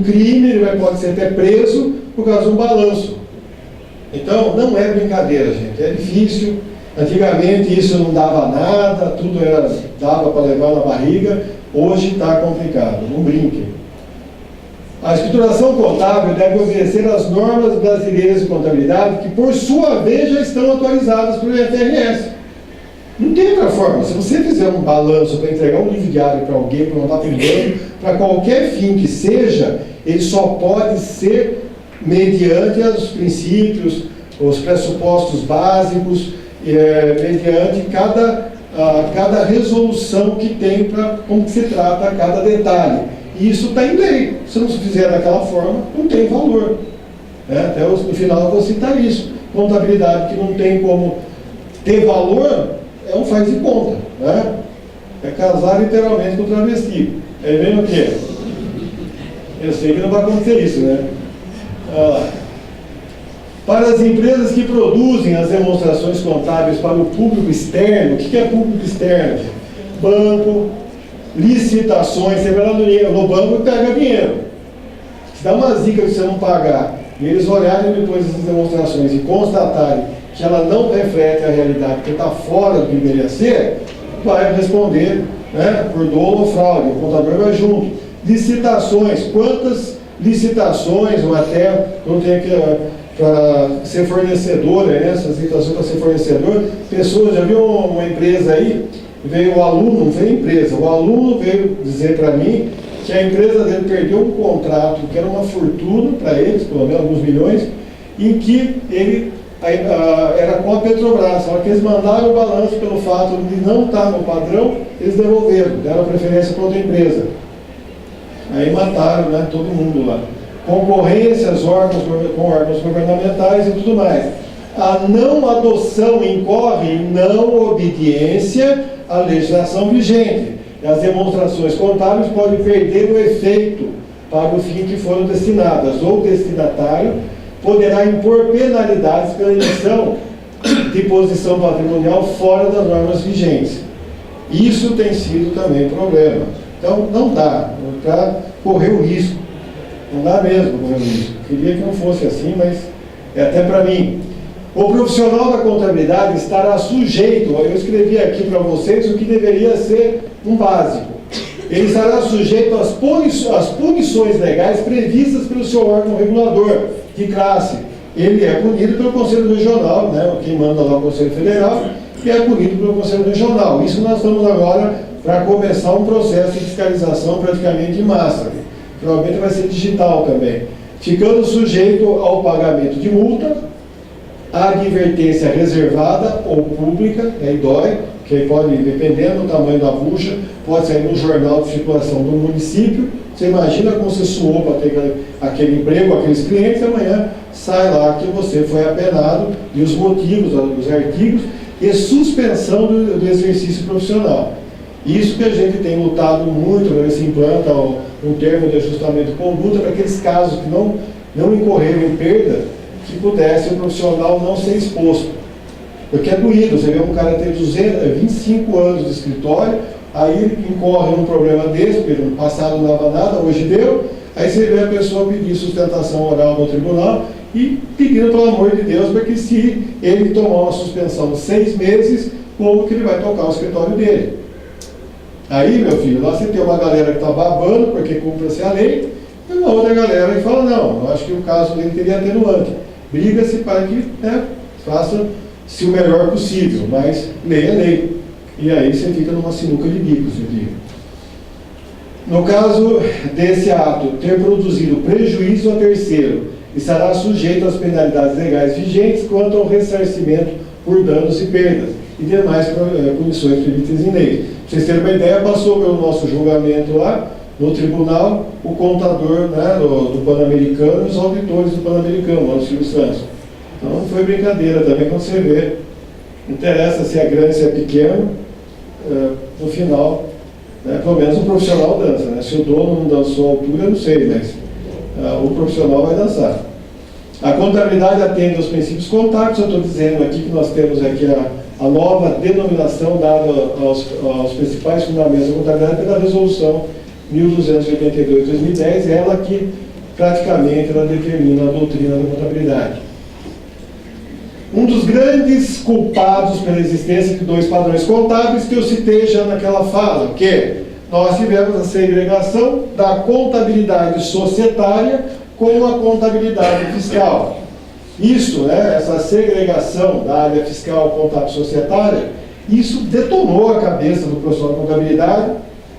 crime, ele pode ser até preso por causa de um balanço. Então, não é brincadeira, gente, é difícil. Antigamente isso não dava nada, tudo dava para levar na barriga, hoje está complicado, não brinquem. A escrituração contábil deve obedecer às normas brasileiras de contabilidade, que por sua vez já estão atualizadas pelo IFRS. Não tem outra forma. Se você fizer um balanço para entregar um livro diário para alguém, para mandar para um banco, para qualquer fim que seja, ele só pode ser mediante os princípios, os pressupostos básicos, mediante cada resolução que tem para como que se trata cada detalhe. E isso está em lei. Se não se fizer daquela forma, não tem valor. Até no final eu vou citar isso. Contabilidade que não tem como ter valor é um faz de conta. Né? É casar literalmente com travesti. É mesmo o quê? Eu sei que não vai acontecer isso, né? Olha lá. Para as empresas que produzem as demonstrações contábeis para o público externo, o que é público externo? Banco, licitações, você vai lá no banco e pega dinheiro. Se dá uma zica de você não pagar, e eles olharem depois essas demonstrações e constatarem que ela não reflete a realidade, porque está fora do que deveria ser, vai responder, né, por dolo ou fraude, o contador vai junto. Licitações, quantas licitações, ou até quando tem que para ser fornecedor, né, essas licitações para ser fornecedor, pessoas, já viu uma empresa aí, veio o aluno, não veio a empresa, o aluno veio dizer para mim que a empresa dele perdeu um contrato que era uma fortuna para eles, pelo menos alguns milhões, em que ele era com a Petrobras, só que eles mandaram o balanço pelo fato de não estar no padrão, eles devolveram, deram preferência para outra empresa. Aí mataram, né, todo mundo lá. Concorrências, com órgãos governamentais e tudo mais. A não adoção incorre em não obediência à legislação vigente. As demonstrações contábeis podem perder o efeito para o fim que foram destinadas, ou o destinatário poderá impor penalidades pela emissão de posição patrimonial fora das normas vigentes. Isso tem sido também problema. Então, não dá para correr o risco. Não dá mesmo correr o risco. Queria que não fosse assim, mas é até para mim. O profissional da contabilidade estará sujeito, eu escrevi aqui para vocês o que deveria ser um básico. Ele estará sujeito às punições legais previstas pelo seu órgão regulador de classe. Ele é punido pelo Conselho Regional, né, quem manda lá o Conselho Federal, e é punido pelo Conselho Regional. Isso nós estamos agora para começar um processo de fiscalização praticamente em massa. Provavelmente vai ser digital também. Ficando sujeito ao pagamento de multa, a advertência reservada ou pública, aí dói, que pode, dependendo do tamanho da bucha, pode sair no jornal de circulação do município. Você imagina como você suou para ter aquele emprego, aqueles clientes, amanhã sai lá que você foi apenado, e os motivos, os artigos, e suspensão do exercício profissional. Isso que a gente tem lutado muito para ver se implanta um termo de ajustamento de conduta para aqueles casos que não incorreram em perda, que pudesse o profissional não ser exposto. Porque é doído, você vê um cara ter 25 anos de escritório, aí ele incorre num problema desse, porque no passado não dava nada, hoje deu, aí você vê a pessoa pedir sustentação oral no tribunal e pedindo, pelo amor de Deus, para que se ele tomar uma suspensão de 6 meses, como que ele vai tocar o escritório dele. Aí, meu filho, lá você tem uma galera que está babando porque cumpre-se a lei, e uma outra galera que fala, não, eu acho que o caso dele teria atenuante. Briga-se para que, né, faça-se o melhor possível, mas lei é lei. E aí você fica numa sinuca de bicos, eu digo. No caso desse ato ter produzido prejuízo a terceiro, estará sujeito às penalidades legais vigentes quanto ao ressarcimento por danos e perdas e demais punições previstas em lei. Para vocês terem uma ideia, passou pelo nosso julgamento lá, no tribunal, o contador, né, do Pan-Americano e os auditores do Pan-Americano, lá no Silvio Santos. Então não foi brincadeira também, quando você vê. Não interessa se é grande, se é pequeno, no final, né, pelo menos o profissional dança. Né? Se o dono não dançou a altura, eu não sei, mas o profissional vai dançar. A contabilidade atende aos princípios contábeis. Eu estou dizendo aqui que nós temos aqui a nova denominação dada aos principais fundamentos da contabilidade pela resolução 1282/2010, ela que praticamente ela determina a doutrina da contabilidade. Um dos grandes culpados pela existência de dois padrões contábeis que eu citei já naquela fala, que nós tivemos a segregação da contabilidade societária com a contabilidade fiscal. Isso, né, essa segregação da área fiscal contábil societária, isso detonou a cabeça do professor de contabilidade,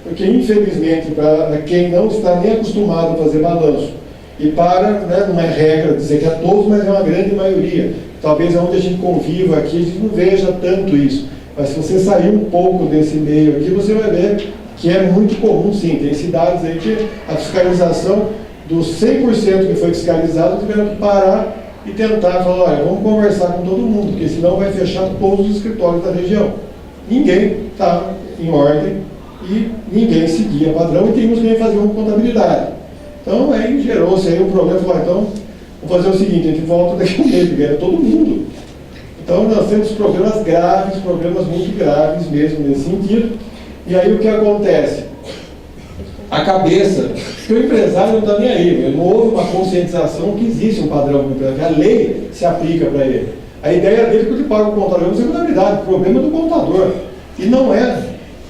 porque infelizmente para quem não está nem acostumado a fazer balanço, e não é regra dizer que é todos, mas é uma grande maioria. Talvez onde a gente conviva aqui, a gente não veja tanto isso. Mas se você sair um pouco desse meio aqui, você vai ver que é muito comum, sim. Tem cidades aí que a fiscalização dos 100% que foi fiscalizado tiveram que parar e tentar falar, olha, vamos conversar com todo mundo, porque senão vai fechar todos os escritórios da região. Ninguém está em ordem e ninguém seguia padrão e tínhamos que fazer uma contabilidade. Então aí gerou-se aí um problema, falou, então vamos fazer o seguinte, a gente volta daqui a um mês, porque era todo mundo. Então nós temos problemas graves, problemas muito graves mesmo nesse sentido. E aí o que acontece? A cabeça, porque o empresário não está nem aí, não houve uma conscientização que existe um padrão para o empresário, que a lei se aplica para ele. A ideia dele é que ele paga o contador, não é contabilidade, o problema é do contador. E não é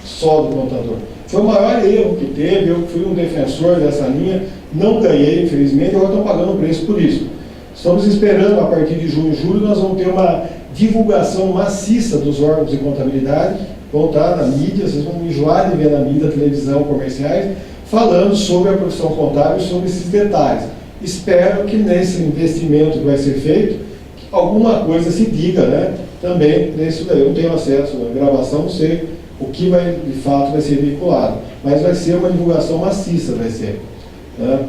só do contador. Foi o maior erro que teve, eu fui um defensor dessa linha, não ganhei, infelizmente, agora estão pagando o preço por isso. Estamos esperando, a partir de junho e julho, nós vamos ter uma divulgação maciça dos órgãos de contabilidade, vão estar na mídia, vocês vão enjoar de ver na mídia, televisão, comerciais, falando sobre a profissão contábil, sobre esses detalhes. Espero que nesse investimento que vai ser feito, alguma coisa se diga, né? Também nisso daí. Eu não tenho acesso à gravação, não sei o que vai, de fato vai ser veiculado, mas vai ser uma divulgação maciça, vai ser. Né?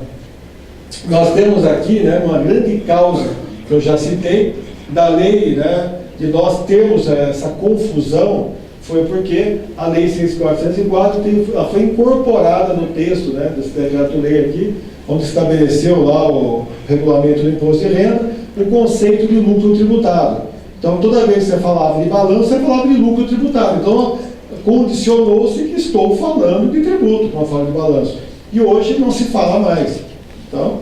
Nós temos aqui, né, uma grande causa que eu já citei da lei, né, de nós termos essa confusão, foi porque a lei 6.404 foi incorporada no texto, né, desse decreto-lei aqui, onde estabeleceu lá o regulamento do imposto de renda, o conceito de lucro tributado. Então, toda vez que você falava de balanço, você falava de lucro tributado. Então, condicionou-se que estou falando de tributo quando falo de balanço. E hoje não se fala mais. Então,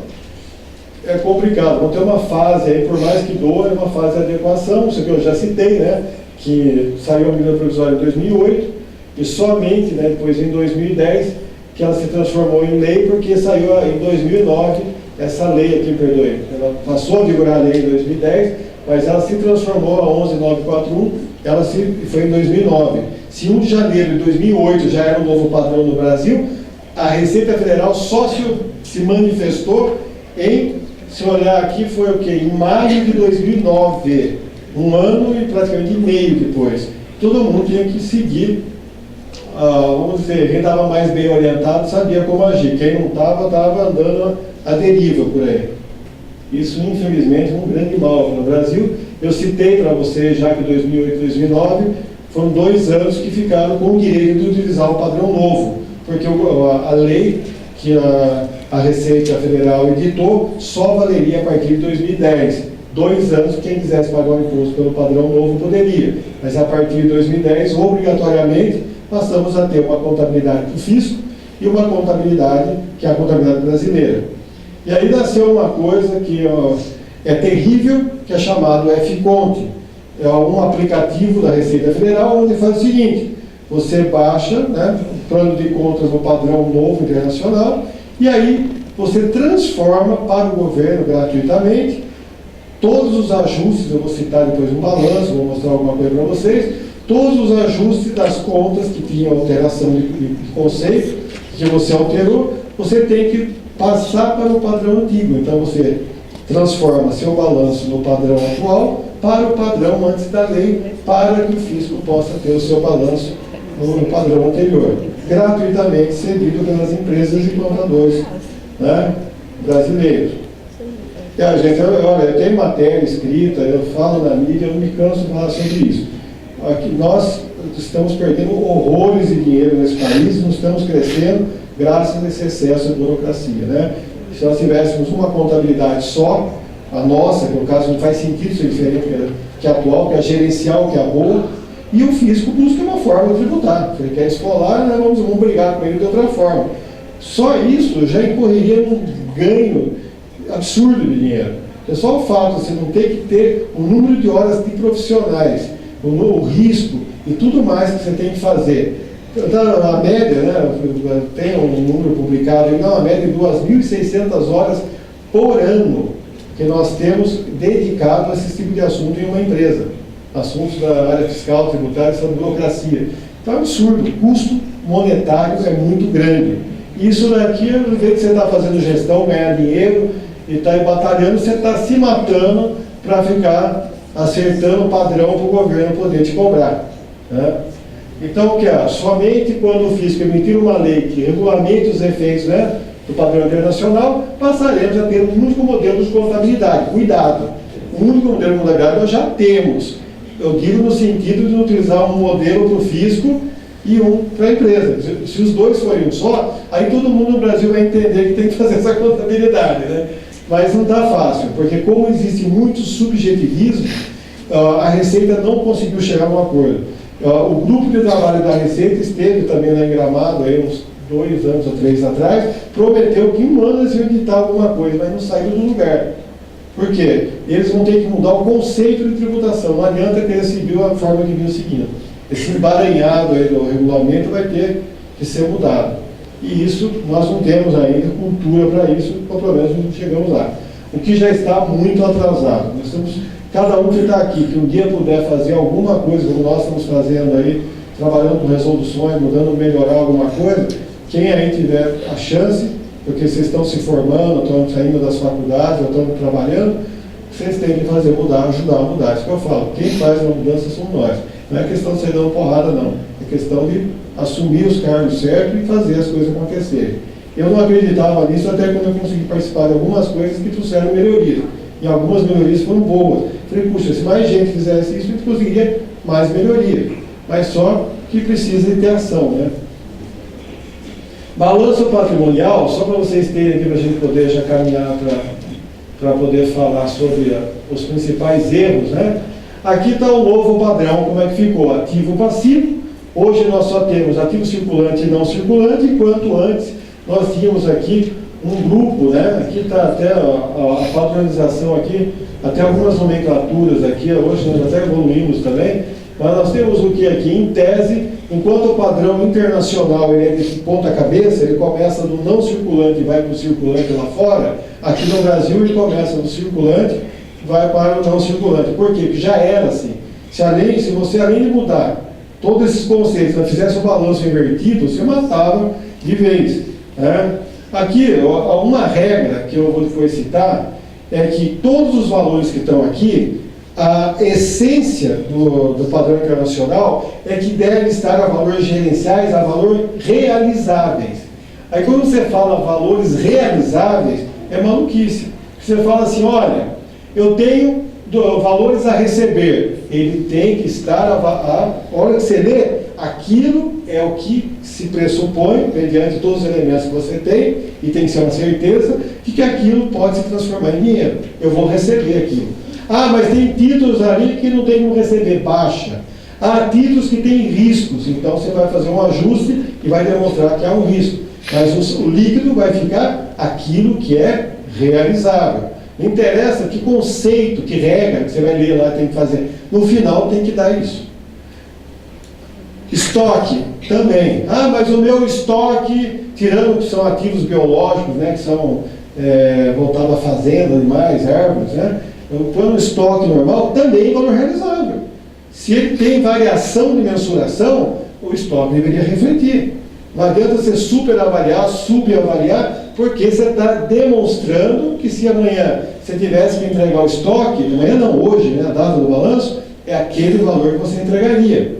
é complicado. Vamos ter uma fase aí, por mais que doa, é uma fase de adequação, isso que eu já citei, né, que saiu a medida provisória em 2008, e somente, né, depois em 2010, que ela se transformou em lei, porque saiu em 2009 essa lei aqui, perdoe. Ela passou a vigorar a lei em 2010, mas ela se transformou a 11.941, foi em 2009. Se 1 de janeiro de 2008 já era um novo padrão no Brasil, a Receita Federal só se manifestou se olhar aqui, foi o quê? Em maio de 2009, um ano e praticamente meio depois. Todo mundo tinha que seguir, vamos dizer, quem estava mais bem orientado sabia como agir, quem não estava andando à deriva por aí. Isso, infelizmente, é um grande mal no Brasil. Eu citei para vocês, já que 2008 e 2009 foram 2 anos que ficaram com o direito de utilizar o padrão novo, porque a lei que a Receita Federal editou só valeria a partir de 2010. 2 anos, quem quisesse pagar o imposto pelo padrão novo poderia, mas a partir de 2010, obrigatoriamente, passamos a ter uma contabilidade do fisco e uma contabilidade que é a contabilidade brasileira. E aí nasceu uma coisa que é terrível, que é chamado F-Conte. É um aplicativo da Receita Federal, onde faz o seguinte: você baixa, né, o plano de contas no padrão novo internacional, e aí você transforma para o governo gratuitamente todos os ajustes, eu vou citar depois um balanço, vou mostrar alguma coisa para vocês, todos os ajustes das contas que tinham alteração de conceito, que você alterou, você tem que passar para o padrão antigo. Então você transforma seu balanço no padrão atual para o padrão antes da lei, para que o fisco possa ter o seu balanço no padrão anterior, gratuitamente cedido pelas empresas e contadores, né, brasileiros. E a gente, olha, eu tenho matéria escrita, eu falo na mídia, eu não me canso de falar sobre isso. Aqui, nós estamos perdendo horrores de dinheiro nesse país, não estamos crescendo graças a esse excesso de burocracia, né? Se nós tivéssemos uma contabilidade só, a nossa, que no caso não faz sentido ser diferente que a atual, que é a gerencial, que é a boa, e o fisco busca uma forma de tributar. Se ele quer escolar, né, vamos brigar com ele de outra forma. Só isso já incorreria num ganho absurdo de dinheiro. É só o fato de você não ter que ter o número de horas de profissionais, o risco e tudo mais que você tem que fazer. A média, né, tem um número publicado, a média de 2.600 horas por ano que nós temos dedicado a esse tipo de assunto em uma empresa. Assuntos da área fiscal, tributária, essa burocracia. Então é um absurdo, o custo monetário é muito grande. Isso daqui, ao invés de você estar fazendo gestão, ganhar dinheiro e estar aí batalhando, você está se matando para ficar acertando o padrão para o governo poder te cobrar, né? Então, o que é? Somente quando o fisco emitir uma lei que regulamente os efeitos, né, do padrão internacional, passaremos a ter um único modelo de contabilidade. Cuidado, um único modelo de contabilidade nós já temos. Eu digo no sentido de utilizar um modelo para o fisco e um para a empresa. Se os dois forem um só, aí todo mundo no Brasil vai entender que tem que fazer essa contabilidade, né? Mas não está fácil, porque como existe muito subjetivismo, a Receita não conseguiu chegar a um acordo. O grupo de trabalho da Receita esteve também lá em Gramado, aí uns 2 anos ou 3 atrás, prometeu que em um ano eles iam editar alguma coisa, mas não saiu do lugar. Por quê? Eles vão ter que mudar o conceito de tributação. Não adianta querer seguir a forma que vinha seguindo. Esse embaranhado aí do regulamento vai ter que ser mudado. E isso, nós não temos ainda cultura para isso, ou pelo menos não chegamos lá. O que já está muito atrasado. Nós temos, cada um que está aqui, que um dia puder fazer alguma coisa, como nós estamos fazendo aí, trabalhando com resoluções, mudando, melhorar alguma coisa, quem aí tiver a chance, porque vocês estão se formando, estão saindo das faculdades, ou estão trabalhando, vocês têm que fazer mudar, ajudar a mudar. Isso que eu falo, quem faz uma mudança somos nós. Não é questão de sair dando porrada, não. É questão de assumir os cargos certos e fazer as coisas acontecerem. Eu não acreditava nisso até quando eu consegui participar de algumas coisas que trouxeram melhorias. E algumas melhorias foram boas. Falei, puxa, se mais gente fizesse isso, a gente conseguiria mais melhoria. Mas só que precisa de ter ação, né? Balanço patrimonial, só para vocês terem aqui, para a gente poder já caminhar para poder falar sobre os principais erros, né? Aqui está o novo padrão, como é que ficou? Ativo e passivo. Hoje nós só temos ativo circulante e não circulante, enquanto antes nós tínhamos aqui um grupo, né? Aqui está até a padronização aqui, até algumas nomenclaturas aqui, hoje nós até evoluímos também, mas nós temos o que aqui, em tese, enquanto o padrão internacional ele é de ponta cabeça, ele começa do não circulante e vai para o circulante lá fora, aqui no Brasil ele começa do circulante e vai para o não circulante. Por quê? Porque já era assim. Se você além de mudar todos esses conceitos, não fizesse um balanço invertido, você matava de vez, né? Aqui, uma regra que eu vou depois citar, é que todos os valores que estão aqui, a essência do padrão internacional é que deve estar a valores gerenciais, a valores realizáveis. Aí quando você fala valores realizáveis, é maluquice. Você fala assim, olha, eu tenho valores a receber, ele tem que estar, a hora que você lê, aquilo é o que se pressupõe, mediante todos os elementos que você tem, e tem que ser uma certeza, que aquilo pode se transformar em dinheiro. Eu vou receber aquilo. Ah, mas tem títulos ali que não tem como receber, baixa. Há títulos que têm riscos, então você vai fazer um ajuste e vai demonstrar que há um risco. Mas o líquido vai ficar aquilo que é realizável. Não interessa que conceito, que regra que você vai ler lá tem que fazer. No final tem que dar isso. Estoque também. Ah, mas o meu estoque, tirando que são ativos biológicos, né, que são voltados à fazenda, animais, árvores, né? Eu ponho no estoque normal, também valor realizável. Se ele tem variação de mensuração, o estoque deveria refletir. Não adianta você superavaliar, subavaliar, porque você está demonstrando que se amanhã você tivesse que entregar o estoque, amanhã não, hoje, né, a data do balanço, é aquele valor que você entregaria.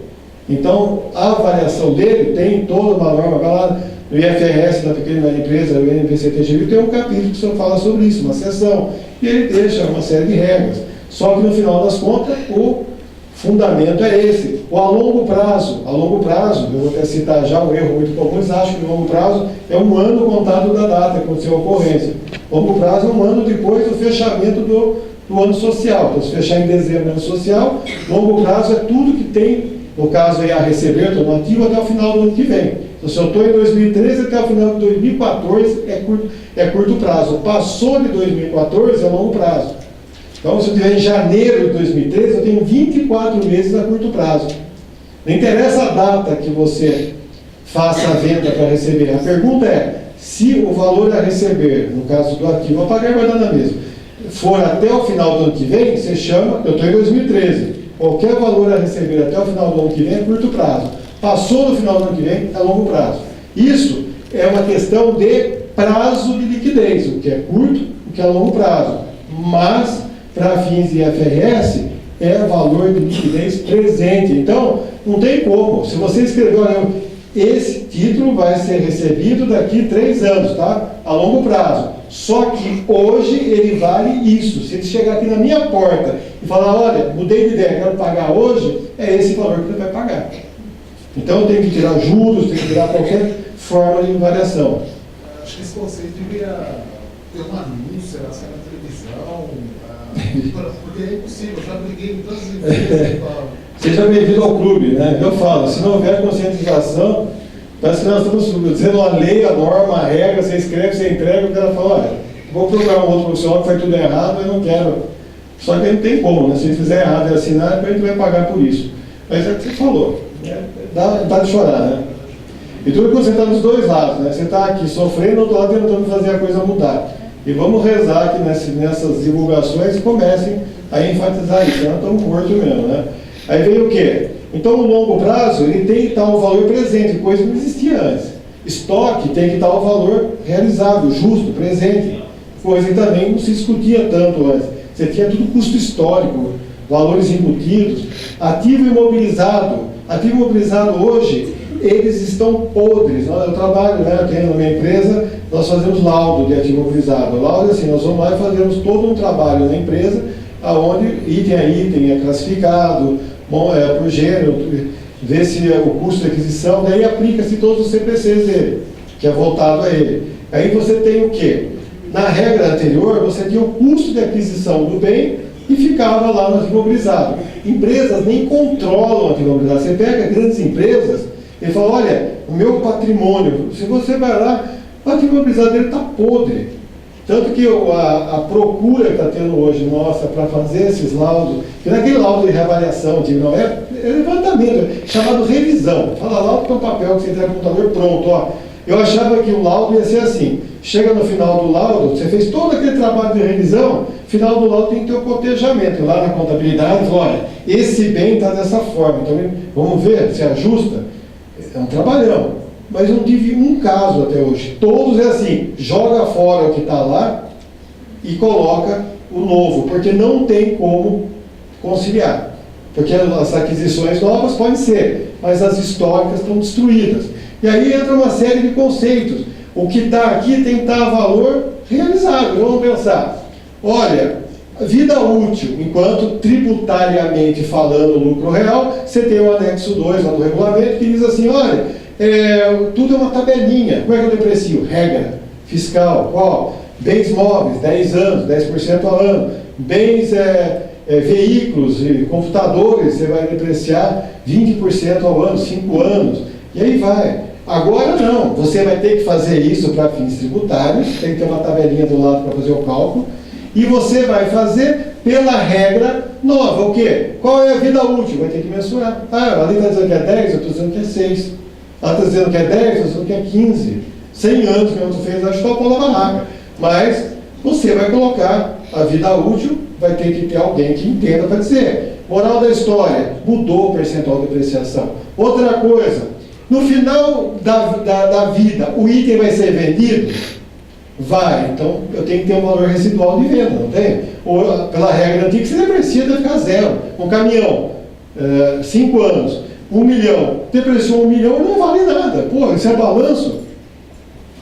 Então, a avaliação dele tem toda uma norma, vai lá no IFRS da pequena empresa, o NPCTGV, tem um capítulo que só fala sobre isso, uma seção, e ele deixa uma série de regras. Só que no final das contas, o fundamento é esse. O a longo prazo, eu vou até citar já um erro muito comum, eles acham que o longo prazo é um ano contado da data que aconteceu a ocorrência. Longo prazo é um ano depois do fechamento do ano social. Então, se fechar em dezembro, ano social, longo prazo é tudo que tem, no caso aí a receber, estou no ativo até o final do ano que vem. Se Então, se eu estou em 2013 até o final de 2014, é curto prazo. Passou de 2014, é longo prazo. Então, se eu estiver em janeiro de 2013, eu tenho 24 meses a curto prazo. Não interessa a data que você faça a venda para receber. A pergunta é, se o valor a receber, no caso do ativo, a pagar vai dar na mesma, for até o final do ano que vem, você chama, eu estou em 2013, qualquer valor a receber até o final do ano que vem é curto prazo. Passou no final do ano que vem, é longo prazo. Isso é uma questão de prazo de liquidez, o que é curto, o que é longo prazo. Mas, para fins de IFRS, é valor de liquidez presente. Então, não tem como. Se você escrever, olha, esse título vai ser recebido daqui 3 anos, tá? A longo prazo. Só que hoje ele vale isso. Se ele chegar aqui na minha porta e falar, olha, mudei de ideia, quero pagar hoje, é esse valor que ele vai pagar. Então eu tenho que tirar juros, tenho que tirar qualquer forma de variação. Acho que esse conceito deveria ter um anúncio, ser na televisão, porque é impossível, eu já briguei com tantas empresas. Seja bem-vindo ao clube, né? Eu falo, se não houver conscientização, parece que nós estamos dizendo a lei, a norma, a regra, você escreve, você entrega, o cara fala, olha, vou procurar um outro profissional que faz tudo errado, eu não quero. Só que não tem como, né? Se ele fizer errado e assinar, a gente vai pagar por isso. Mas é o que você falou, né? Dá de chorar, né? E tudo quando você está dos dois lados, né? Você está aqui sofrendo, do outro lado tentando fazer a coisa mudar. E vamos rezar que nessas divulgações comecem a enfatizar isso, senão estamos mortos mesmo, né? Aí vem o quê? Então, o longo prazo, ele tem que estar o valor presente, coisa que não existia antes. Estoque tem que estar o valor realizável, justo, presente, coisa que também não se discutia tanto antes. Você tinha tudo custo histórico, valores embutidos. Ativo imobilizado hoje, eles estão podres. Eu trabalho, né, eu tenho na minha empresa, nós fazemos laudo de ativo imobilizado. O laudo é assim, nós vamos lá e fazemos todo um trabalho na empresa, onde item a item é classificado, por gênero, ver se o custo de aquisição, daí aplica-se todos os CPCs dele, que é voltado a ele. Aí você tem o quê? Na regra anterior, você tinha o custo de aquisição do bem e ficava lá no ativo imobilizado. Empresas nem controlam o ativo imobilizado. Você pega grandes empresas e fala, olha, o meu patrimônio, se você vai lá, o ativo imobilizado dele está podre. Tanto que a procura que está tendo hoje nossa para fazer esses laudos, que não é aquele laudo de reavaliação, não é levantamento, é chamado revisão. Fala laudo que é um papel que você entrega no computador pronto. Ó. Eu achava que o laudo ia ser assim, chega no final do laudo, você fez todo aquele trabalho de revisão, final do laudo tem que ter o cotejamento. Lá na contabilidade, olha, esse bem está dessa forma, então vamos ver se ajusta. É um trabalhão. Mas não tive um caso até hoje. Todos é assim, joga fora o que está lá e coloca o novo, porque não tem como conciliar. Porque as aquisições novas podem ser, mas as históricas estão destruídas. E aí entra uma série de conceitos. O que está aqui tem que estar a valor realizável. Vamos pensar, olha, vida útil, enquanto tributariamente falando lucro real, você tem o anexo 2 lá do regulamento que diz assim, olha, tudo é uma tabelinha. Como é que eu deprecio? Regra fiscal. Qual? Bens móveis, 10 anos, 10% ao ano. Bens, veículos e computadores, você vai depreciar 20% ao ano, 5 anos. E aí vai. Agora não, você vai ter que fazer isso para fins tributários, tem que ter uma tabelinha do lado para fazer o cálculo, e você vai fazer pela regra nova. O quê? Qual é a vida útil? Vai ter que mensurar. Ali está dizendo que é 10, eu estou dizendo que é 6. Ela está dizendo que é 10, eu estou dizendo que é 15. 100 anos que você fez, acho que está o pão da barraca. Mas você vai colocar a vida útil, vai ter que ter alguém que entenda para dizer. Moral da história, mudou o percentual de depreciação. Outra coisa, no final da vida, o item vai ser vendido? Vai, então eu tenho que ter um valor residual de venda, não tem? Ou pela regra antiga, você deprecia, deve ficar zero. Um caminhão, 5 anos, 1 milhão, depreciou 1 milhão, não vale nada. Pô, isso é balanço.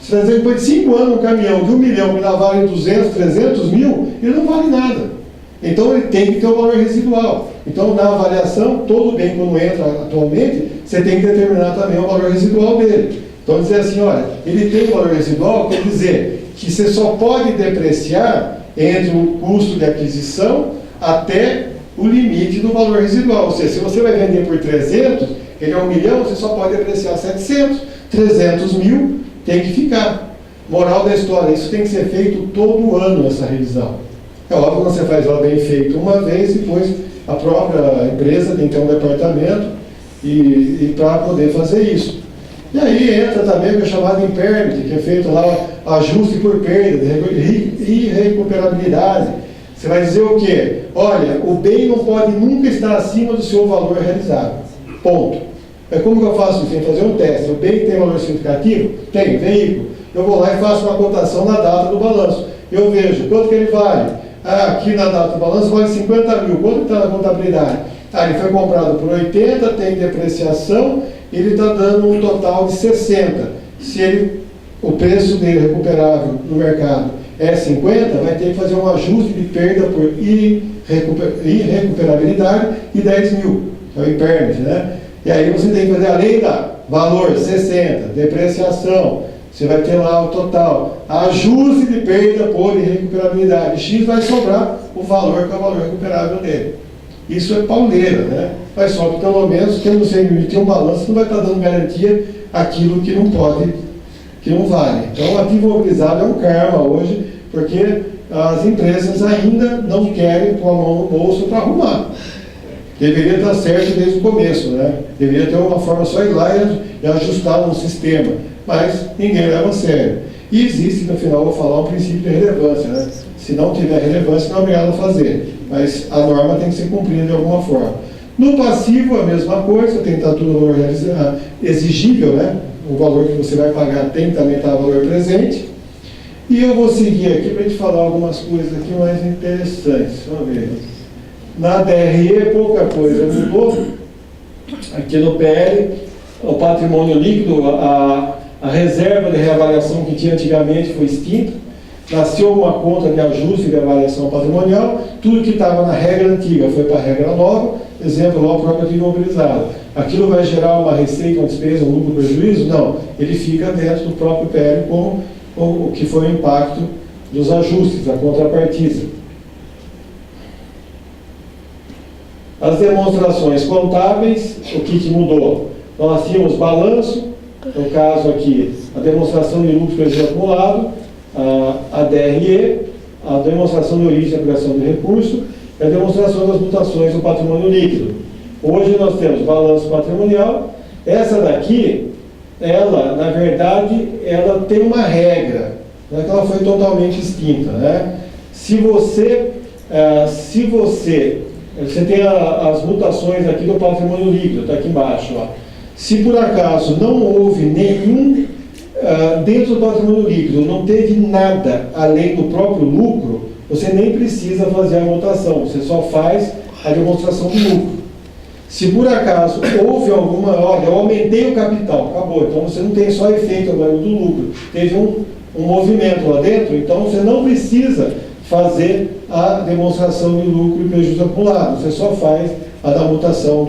Você está dizendo que depois de 5 anos um caminhão de 1 milhão que ainda vale 200, 300 mil, ele não vale nada. Então ele tem que ter um valor residual. Então na avaliação, todo bem quando entra atualmente, você tem que determinar também o valor residual dele. Então dizer assim, olha, ele tem um valor residual, quer dizer que você só pode depreciar entre o custo de aquisição até o limite do valor residual. Ou seja, se você vai vender por 300, ele é 1 milhão, você só pode depreciar 700, 300 mil tem que ficar. Moral da história, isso tem que ser feito todo ano, essa revisão. É óbvio que você faz ela bem feita uma vez, depois a própria empresa tem que ter um departamento e para poder fazer isso. E aí entra também o que é chamado impairment, que é feito lá ajuste por perda e recuperabilidade. Você vai dizer o quê? Olha, o bem não pode nunca estar acima do seu valor realizado. Ponto. É como que eu faço isso? Tem que fazer um teste. O bem tem valor significativo? Tem, veículo. Eu vou lá e faço uma cotação na data do balanço. Eu vejo quanto que ele vale. Aqui na data do balanço vale 50 mil. Quanto está na contabilidade? Ele foi comprado por 80, tem depreciação, ele está dando um total de 60. Se o preço dele recuperável no mercado é 50, vai ter que fazer um ajuste de perda por irrecuperabilidade e 10 mil, que é o impairment, né? E aí você tem que fazer, além da valor 60, depreciação, você vai ter lá o total, ajuste de perda por irrecuperabilidade. X vai sobrar o valor que é o valor recuperável dele. Isso é pauleira, né? Mas só que pelo menos, tendo um balanço, não vai estar dando garantia aquilo que não pode, que não vale. Então, o ativo imobilizado é um karma hoje, porque as empresas ainda não querem pôr a mão no bolso para arrumar. Deveria estar certo desde o começo, né? Deveria ter uma forma só ir lá e ajustar um sistema, mas ninguém leva a sério. E existe, no final, vou falar, um princípio de relevância, né? Se não tiver relevância, não é obrigado a fazer, mas a norma tem que ser cumprida de alguma forma. No passivo, a mesma coisa, tem que estar tudo no valor exigível, né? O valor que você vai pagar tem que também estar o valor presente. E eu vou seguir aqui para a gente falar algumas coisas aqui mais interessantes. Vamos ver. Na DRE, pouca coisa mudou. Aqui no PL, o patrimônio líquido, a reserva de reavaliação que tinha antigamente foi extinta. Nasceu uma conta de ajuste de avaliação patrimonial. Tudo que estava na regra antiga foi para a regra nova. Exemplo, lá o próprio ativo imobilizado. Aquilo vai gerar uma receita, uma despesa, um lucro, prejuízo? Não. Ele fica dentro do próprio PL como o que foi o impacto dos ajustes, a contrapartida. As demonstrações contábeis, o que mudou? Nós tínhamos balanço, no caso aqui, a demonstração de lucro prejuízo acumulado, a DRE, a demonstração de origem e aplicação de recurso, e a demonstração das mutações do patrimônio líquido. Hoje nós temos balanço patrimonial. Essa daqui, ela, na verdade, ela tem uma regra, não é que ela foi totalmente extinta, né? Se você tem as mutações aqui do patrimônio líquido, está aqui embaixo, ó. Se por acaso não houve nenhum, dentro do patrimônio líquido, não teve nada além do próprio lucro, você nem precisa fazer a mutação, você só faz a demonstração do lucro. Se por acaso houve alguma, olha, eu aumentei o capital, acabou, então você não tem só efeito agora do lucro, teve um movimento lá dentro, então você não precisa fazer a demonstração de lucro e prejuízo acumulado, você só faz a da mutação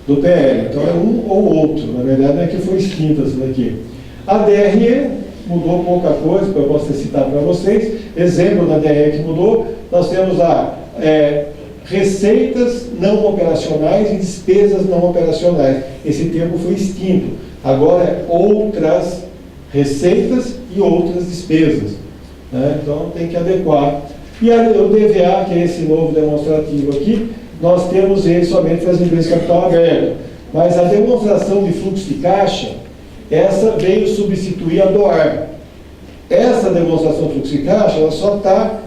do PL. Então é um ou outro, na verdade não é que foi extinta isso daqui. A DRE mudou pouca coisa, que eu posso citar para vocês. Exemplo da DRE que mudou, nós temos lá receitas não operacionais e despesas não operacionais. Esse termo foi extinto. Agora é outras receitas e outras despesas, né? Então tem que adequar. E o DVA, que é esse novo demonstrativo aqui, nós temos ele somente para as empresas de capital aberto. Mas a demonstração de fluxo de caixa, essa veio substituir a DOAR. Essa demonstração de fluxo de caixa, ela só está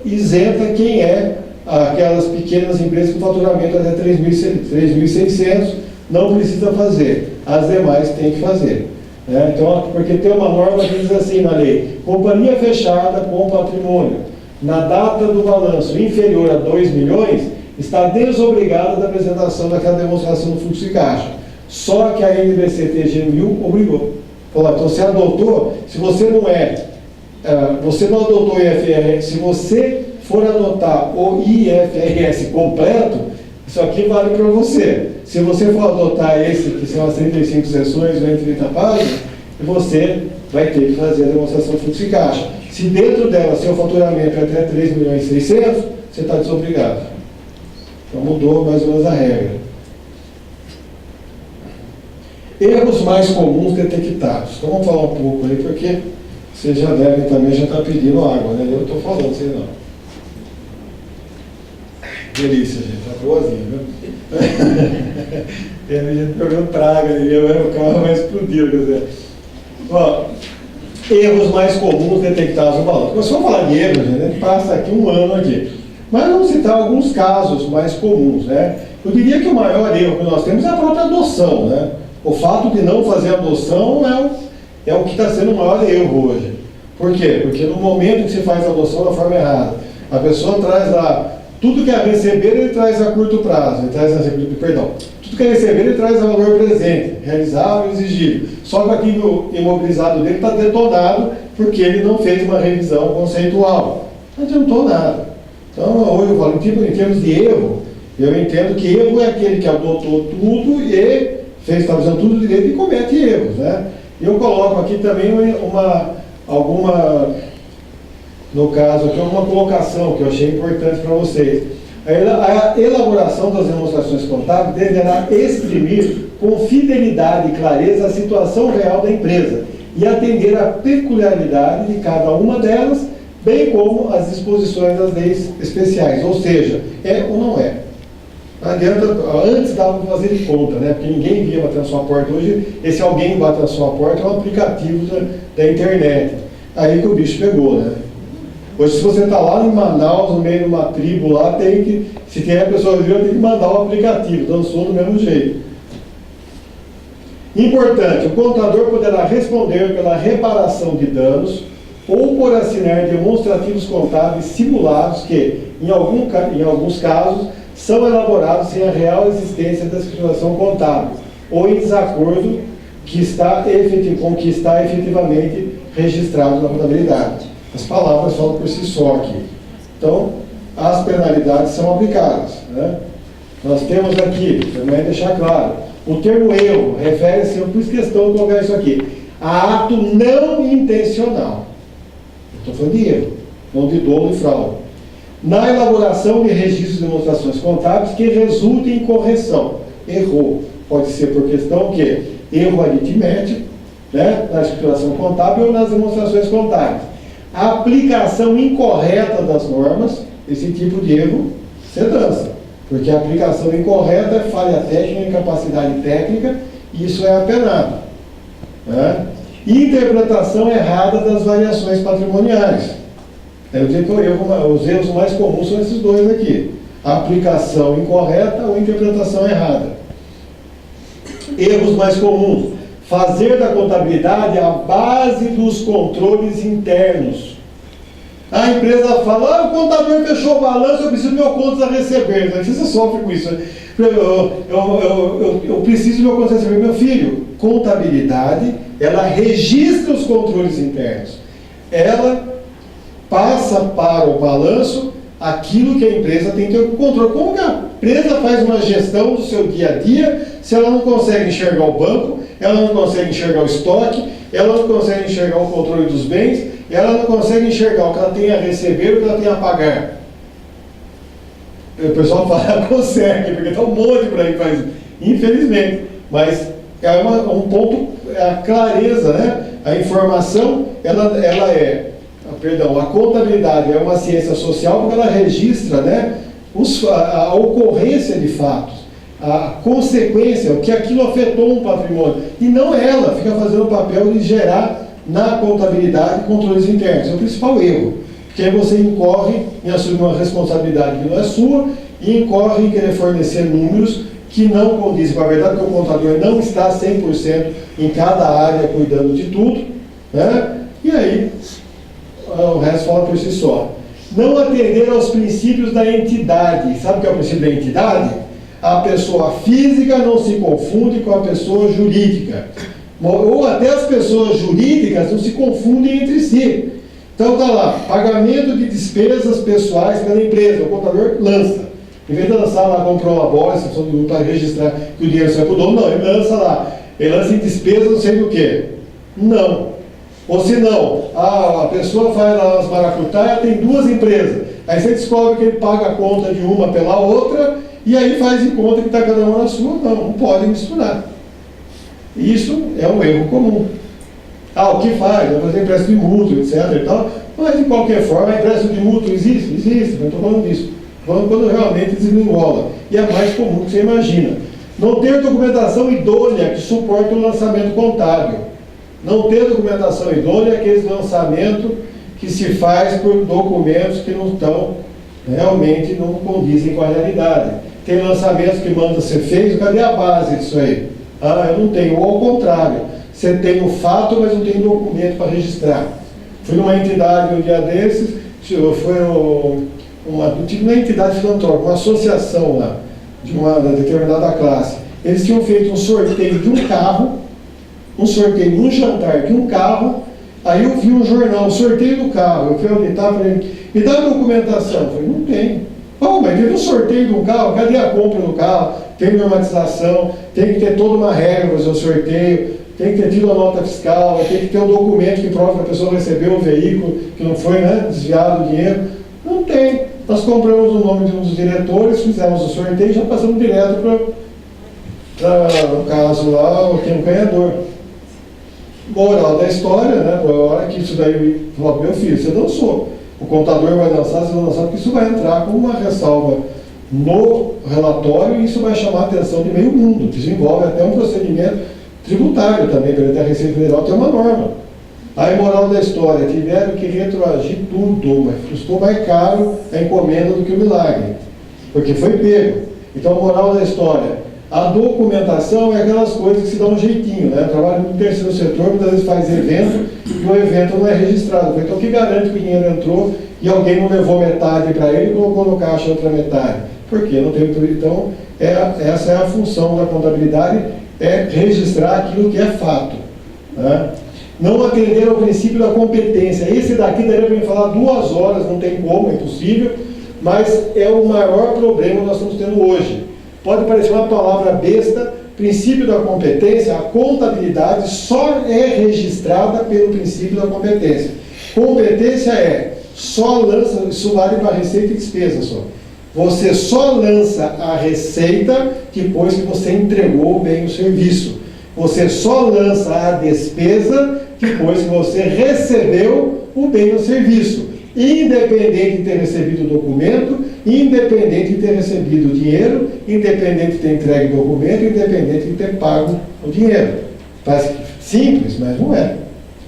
isenta quem é aquelas pequenas empresas com faturamento até 3.600, não precisa fazer. As demais têm que fazer, né? Então, porque tem uma norma que diz assim na lei: companhia fechada com patrimônio na data do balanço inferior a 2 milhões está desobrigada da apresentação daquela demonstração do fluxo de caixa. Só que a NBC-TG 1000 obrigou. Falou, então você adotou, se você não você não adotou o IFRS, se você for adotar o IFRS completo, isso aqui vale para você. Se você for adotar esse, que são as 35 seções, 30 páginas, você vai ter que fazer a demonstração de fluxo de caixa. Se dentro dela seu faturamento é até 3 milhões e 600, você está desobrigado. Então mudou mais ou menos a regra. Erros mais comuns detectados. Então vamos falar um pouco aí, porque vocês já devem também já estar pedindo água, né? Eu estou falando, vocês não. Delícia, gente, tá boazinha, viu? Tem gente jogando praga ali, o carro vai explodir, quer dizer. Ó, erros mais comuns detectados no balanço. Se eu falar de erros, gente, a gente passa aqui um ano aqui. Mas vamos citar alguns casos mais comuns, né? Eu diria que o maior erro que nós temos é a própria adoção, né? O fato de não fazer adoção é o que está sendo o maior erro hoje. Por quê? Porque no momento que se faz a adoção da forma errada, a pessoa traz lá, tudo que é receber ele traz a curto prazo, ele traz tudo que é receber ele traz a valor presente, realizável e exigível. Só que aqui no imobilizado dele está detonado porque ele não fez uma revisão conceitual. Não adiantou nada. Então, hoje eu falo, em termos de erro, eu entendo que erro é aquele que adotou tudo e está fazendo tudo direito e comete erros, né? Eu coloco aqui também no caso aqui, uma colocação que eu achei importante para vocês. A elaboração das demonstrações contábeis deverá exprimir com fidelidade e clareza a situação real da empresa e atender à peculiaridade de cada uma delas, bem como as disposições das leis especiais, ou seja, é ou não é. Não adianta, antes dava para fazer de conta, né? Porque ninguém via bater na sua porta. Hoje, esse alguém bate na sua porta é um aplicativo da internet. Aí que o bicho pegou, né? Hoje, se você está lá em Manaus, no meio de uma tribo lá, se tem a pessoa viva, tem que mandar o aplicativo, dançou do mesmo jeito. Importante, o contador poderá responder pela reparação de danos ou por assinar demonstrativos contábeis simulados que, em alguns casos, são elaborados sem a real existência da escrituração contábil ou em desacordo com o que está efetivamente registrado na contabilidade. As palavras falam por si só aqui. Então, as penalidades são aplicadas, né? Nós temos aqui, também deixar claro, o termo erro refere-se, eu fiz questão de colocar isso aqui, a ato não intencional. Estou falando de erro, não de dolo e fraude. Na elaboração de registros de demonstrações contábeis que resultem em correção. Errou. Pode ser por questão que erro aritmético, né, na escrituração contábil ou nas demonstrações contábeis. A aplicação incorreta das normas, esse tipo de erro, você dança. Porque a aplicação incorreta é falha técnica, incapacidade técnica, e isso é apenado. Né? Interpretação errada das variações patrimoniais. Eu digo que os erros mais comuns são esses dois aqui. A aplicação incorreta ou interpretação errada. Erros mais comuns. Fazer da contabilidade a base dos controles internos. A empresa fala, o contador fechou o balanço, eu preciso do meu contas a receber. Você sofre com isso. Eu preciso do meu contas a receber. Meu filho, contabilidade, ela registra os controles internos. Ela passa para o balanço aquilo que a empresa tem que ter o controle. Como que a empresa faz uma gestão do seu dia a dia se ela não consegue enxergar o banco, ela não consegue enxergar o estoque, ela não consegue enxergar o controle dos bens, ela não consegue enxergar o que ela tem a receber e o que ela tem a pagar? O pessoal fala, consegue, porque tem um monte por aí que faz isso. Infelizmente. Mas é um ponto, a clareza, né? A informação, a contabilidade é uma ciência social porque ela registra, né, a ocorrência de fatos, a consequência, o que aquilo afetou um patrimônio. E não ela fica fazendo o papel de gerar na contabilidade controles internos. É o principal erro. Porque aí você incorre em assumir uma responsabilidade que não é sua e incorre em querer fornecer números que não condizem com a verdade, porque o contador não está 100% em cada área cuidando de tudo, né? E aí o resto fala por si só. Não atender aos princípios da entidade. Sabe o que é o princípio da entidade? A pessoa física não se confunde com a pessoa jurídica. Ou até as pessoas jurídicas não se confundem entre si. Então está lá, pagamento de despesas pessoais pela empresa. O contador lança. Em vez de lançar lá, comprou uma bola, para registrar que o dinheiro sai para o dono, não, ele lança lá. Ele lança em despesas não sei do que. Não. Ou se não, a pessoa faz lá as maracutaias, tem duas empresas. Aí você descobre que ele paga a conta de uma pela outra, e aí faz de conta que está cada uma na sua. Não pode misturar. Isso é um erro comum. O que faz? Vai fazer empréstimo de mútuo, etc. E tal, mas, de qualquer forma, empréstimo de mútuo existe? Existe, não estou falando disso. Quando realmente desenrola. E é mais comum que você imagina. Não ter documentação idônea que suporte o lançamento contábil. Não ter documentação idônea é aquele lançamento que se faz por documentos que não estão, realmente não condizem com a realidade. Tem lançamentos que mandam ser feitos, cadê a base disso aí? Eu não tenho. Ou ao contrário, você tem o fato, mas não tem documento para registrar. Fui numa entidade um dia desses, tive uma entidade filantrópica, uma associação lá, de uma determinada classe. Eles tinham feito um sorteio de um carro, um jantar de um carro. Aí eu vi um jornal, um sorteio do carro. Eu fui auditar, falei, me dá a documentação. Eu falei, não tem. Mas teve um sorteio de um carro, cadê a compra do carro? Tem normatização, tem que ter toda uma regra para fazer o sorteio, tem que ter tido a nota fiscal, tem que ter um documento que prova que a pessoa recebeu o veículo, que não foi, desviado o dinheiro. Não tem. Nós compramos o nome de um dos diretores, fizemos o sorteio e já passamos direto para, no caso lá, quem é o ganhador. Moral da história, para a hora que isso daí, falou, meu filho, você dançou. O contador vai dançar, você vai dançar, porque isso vai entrar como uma ressalva no relatório e isso vai chamar a atenção de meio mundo. Isso envolve até um procedimento tributário também, perante a Receita Federal tem uma norma. Aí, moral da história, tiveram que retroagir tudo, mas custou mais caro a encomenda do que o milagre, porque foi pego. Então, moral da história, a documentação é aquelas coisas que se dão um jeitinho, Eu trabalho no terceiro setor, muitas vezes faz evento e o evento não é registrado. Então, o que garante que o dinheiro entrou e alguém não levou metade para ele e colocou no caixa outra metade? Porque não tem. Então, essa é a função da contabilidade, é registrar aquilo que é fato. Não atender ao princípio da competência. Esse daqui daria para me falar 2 horas, não tem como, é impossível, mas é o maior problema que nós estamos tendo hoje. Pode parecer uma palavra besta, princípio da competência, a contabilidade só é registrada pelo princípio da competência. Competência só lança, isso vale para receita e despesa só. Você só lança a receita depois que você entregou o bem ou serviço. Você só lança a despesa depois que você recebeu o bem ou serviço. Independente de ter recebido o documento, independente de ter recebido o dinheiro, independente de ter entregue o documento, independente de ter pago o dinheiro. Parece simples, mas não é.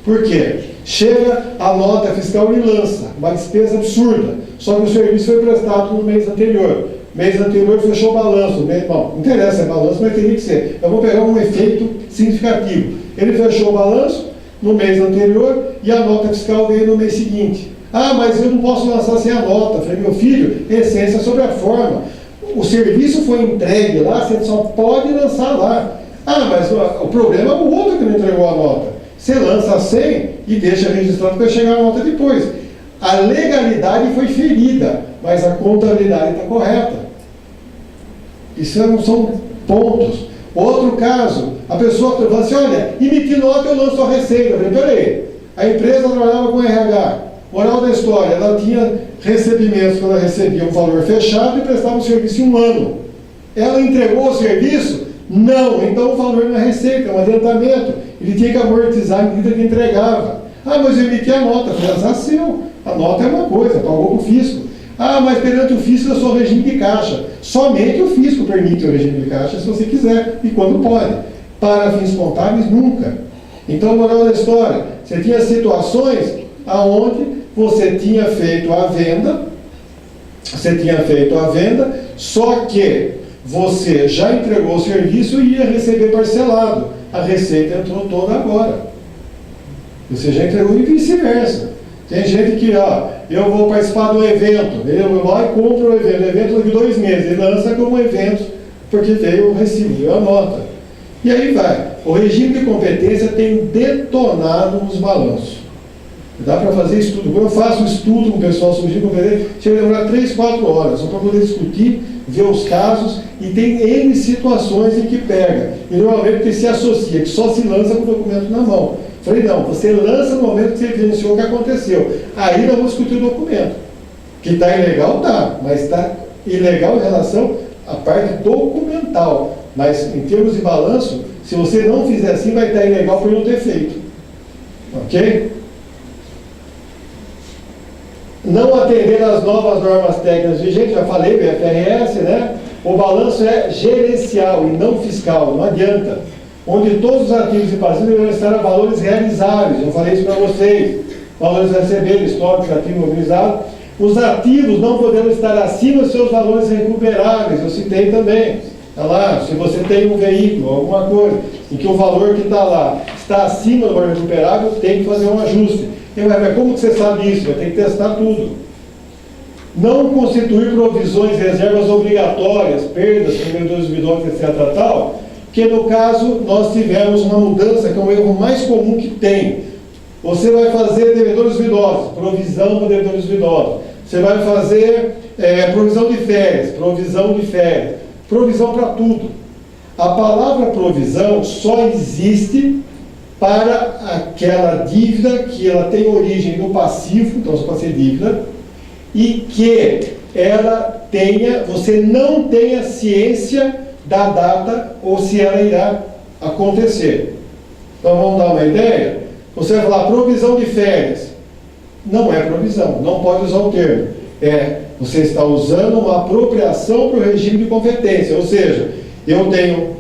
Por quê? Chega a nota fiscal e lança uma despesa absurda, só que o serviço foi prestado no mês anterior. Mês anterior fechou o balanço. Bom, não interessa, é balanço, mas teria que ser. Eu vou pegar um efeito significativo. Ele fechou o balanço no mês anterior e a nota fiscal veio no mês seguinte. Mas eu não posso lançar sem a nota. Eu falei, meu filho, essência sobre a forma. O serviço foi entregue lá, você só pode lançar lá. Mas o problema é o outro que não entregou a nota. Você lança sem e deixa registrado para chegar a nota depois. A legalidade foi ferida, mas a contabilidade está correta. Isso são pontos. Outro caso, a pessoa fala assim, olha, emitir nota eu lanço a receita. Eu falei, peraí, a empresa trabalhava com RH. Moral da história, ela tinha recebimentos quando ela recebia um valor fechado e prestava o serviço em 1 ano. Ela entregou o serviço? Não, então o valor não é receita, é um adiantamento. Ele tinha que amortizar à medida que entregava. Mas eu emiti a nota, foi azar seu. A nota é uma coisa, pagou para o fisco. Mas perante o fisco eu sou regime de caixa. Somente o fisco permite o regime de caixa se você quiser e quando pode. Para fins contábeis, nunca. Então, moral da história, você tinha situações aonde você tinha feito a venda, só que você já entregou o serviço e ia receber parcelado. A receita entrou toda agora. Você já entregou e vice-versa. Tem gente que, eu vou participar do evento, eu vou lá e compro o evento daqui 2 meses, ele lança como evento, porque veio o recibo, veio a nota. E aí vai. O regime de competência tem detonado nos balanços. Dá para fazer estudo. Quando eu faço estudo com o pessoal sobre regime de competência, chega a demorar 3, 4 horas, só para poder discutir, ver os casos, e tem N situações em que pega. E normalmente se associa, que só se lança com o documento na mão. Falei, não, você lança no momento que você evidenciou o que aconteceu. Aí nós vamos discutir o documento. Que está ilegal, tá, mas está ilegal em relação à parte documental. Mas, em termos de balanço, se você não fizer assim, vai estar ilegal por não ter feito. Ok? Não atender às novas normas técnicas vigentes, já falei, BFRS, né? O balanço é gerencial e não fiscal, não adianta. Onde todos os ativos e passivos devem estar a valores realizáveis, eu falei isso para vocês. Valores a receber, históricos, ativos mobilizados. Os ativos não poderão estar acima dos seus valores recuperáveis, eu citei também. Tá lá, se você tem um veículo, alguma coisa, em que o valor que está lá está acima do valor recuperável, tem que fazer um ajuste. Mas como que você sabe isso? Vai ter que testar tudo. Não constituir provisões, reservas obrigatórias, perdas, vendedores individuais, etc. tal, que no caso nós tivemos uma mudança, que é o erro mais comum que tem. Você vai fazer devedores duvidosos, provisão para devedores duvidosos. Você vai fazer provisão de férias, provisão para tudo. A palavra provisão só existe para aquela dívida que ela tem origem no passivo, então só pode ser dívida, e que ela tenha, você não tenha ciência da data ou se ela irá acontecer. Então vamos dar uma ideia? Você vai falar provisão de férias. Não é provisão, não pode usar o termo. Você está usando uma apropriação para o regime de competência, ou seja, eu tenho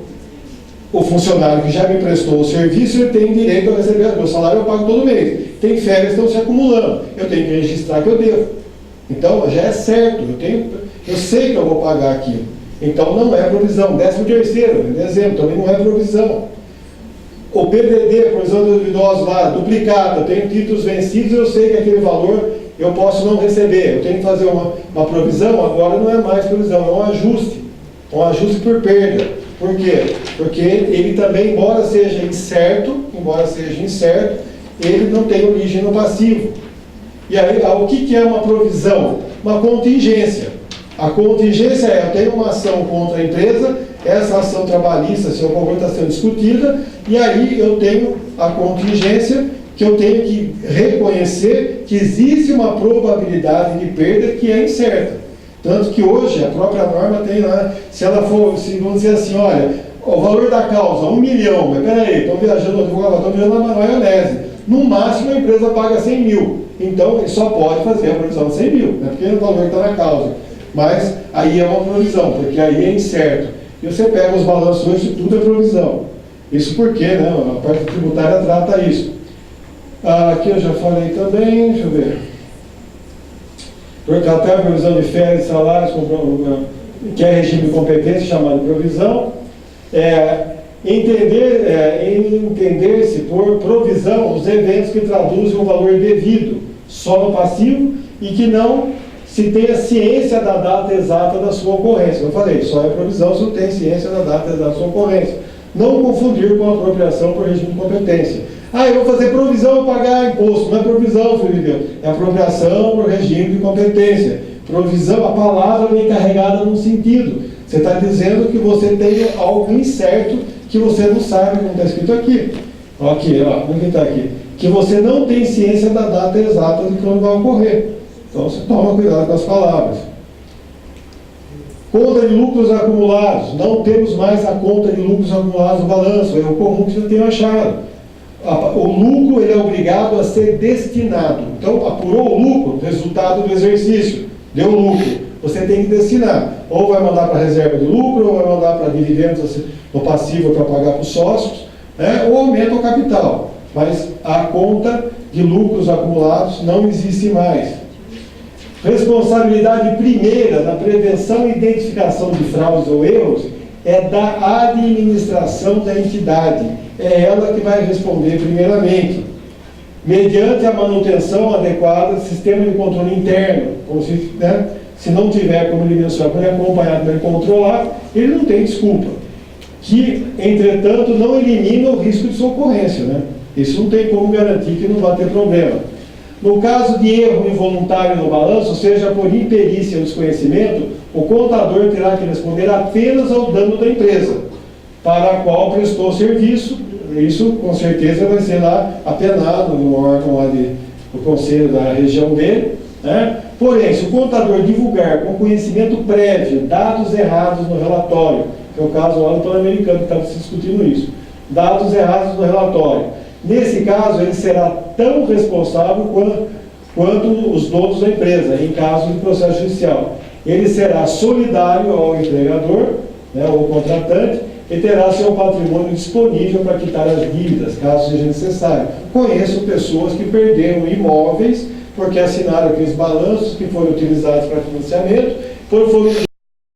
o funcionário que já me prestou o serviço, ele tem direito a receber, meu salário eu pago todo mês. Tem férias que estão se acumulando, eu tenho que registrar que eu devo. Então já é certo, eu sei que eu vou pagar aquilo. Então não é provisão. 13º, em dezembro, também não é provisão. O PDD, provisão dos idosos lá, duplicata, eu tenho títulos vencidos, eu sei que aquele valor eu posso não receber. Eu tenho que fazer uma provisão, agora não é mais provisão, é um ajuste por perda. Por quê? Porque ele também, embora seja incerto, ele não tem origem no passivo. E aí, o que é uma provisão? Uma contingência. A contingência eu tenho uma ação contra a empresa, essa ação trabalhista, se o valor está sendo discutida, e aí eu tenho a contingência que eu tenho que reconhecer que existe uma probabilidade de perda que é incerta. Tanto que hoje a própria norma tem lá, se ela for, vamos dizer assim, olha, o valor da causa, 1 milhão, mas peraí, estão viajando na maionese. No máximo a empresa paga 100 mil. Então ele só pode fazer a provisão de 100 mil, né? Porque o valor está na causa. Mas aí é uma provisão, porque aí é incerto. E você pega os balanços hoje, tudo é provisão. Isso porque, né, a parte tributária trata isso. Aqui eu já falei também, deixa eu ver. Até a provisão de férias e salários, que é regime de competência, chamado de provisão. Entender-se por provisão os eventos que traduzem o valor devido só no passivo e que não se tenha ciência da data exata da sua ocorrência. Eu falei, só é provisão se não tem ciência da data exata da sua ocorrência. Não confundir com apropriação por regime de competência. Eu vou fazer provisão para pagar imposto. Não é provisão, filho de Deus. É apropriação por regime de competência. Provisão, a palavra vem carregada num sentido. Você está dizendo que você tem algo incerto que você não sabe, como está escrito aqui. Aqui, como está aqui? Que você não tem ciência da data exata de quando vai ocorrer. Então você toma cuidado com as palavras. Conta de lucros acumulados. Não temos mais a conta de lucros acumulados no balanço. É o comum que você tenha achado. O lucro ele é obrigado a ser destinado. Então, apurou o lucro, resultado do exercício, deu lucro. Você tem que destinar. Ou vai mandar para reserva de lucro, ou vai mandar para dividendos no passivo para pagar para os sócios, ou aumenta o capital. Mas a conta de lucros acumulados não existe mais. Responsabilidade primeira na prevenção e identificação de fraudes ou erros é da administração da entidade. É ela que vai responder primeiramente, mediante a manutenção adequada do sistema de controle interno. Como se não tiver como ele mensurar, como ele acompanhar, como ele controlar, ele não tem desculpa. Que, entretanto, não elimina o risco de sua ocorrência, né? Isso não tem como garantir que não vai ter problema. No caso de erro involuntário no balanço, seja por imperícia ou desconhecimento, o contador terá que responder apenas ao dano da empresa, para a qual prestou o serviço. Isso, com certeza, vai ser lá apenado no órgão lá do conselho da região dele, né? Porém, se o contador divulgar com conhecimento prévio dados errados no relatório que é o caso lá do Pan-Americano, que estava se discutindo isso. Dados errados no relatório. Nesse caso, ele será tão responsável quanto os donos da empresa, em caso de processo judicial. Ele será solidário ao empregador, né, ou contratante, e terá seu patrimônio disponível para quitar as dívidas, caso seja necessário. Conheço pessoas que perderam imóveis porque assinaram aqueles balanços que foram utilizados para financiamento, foram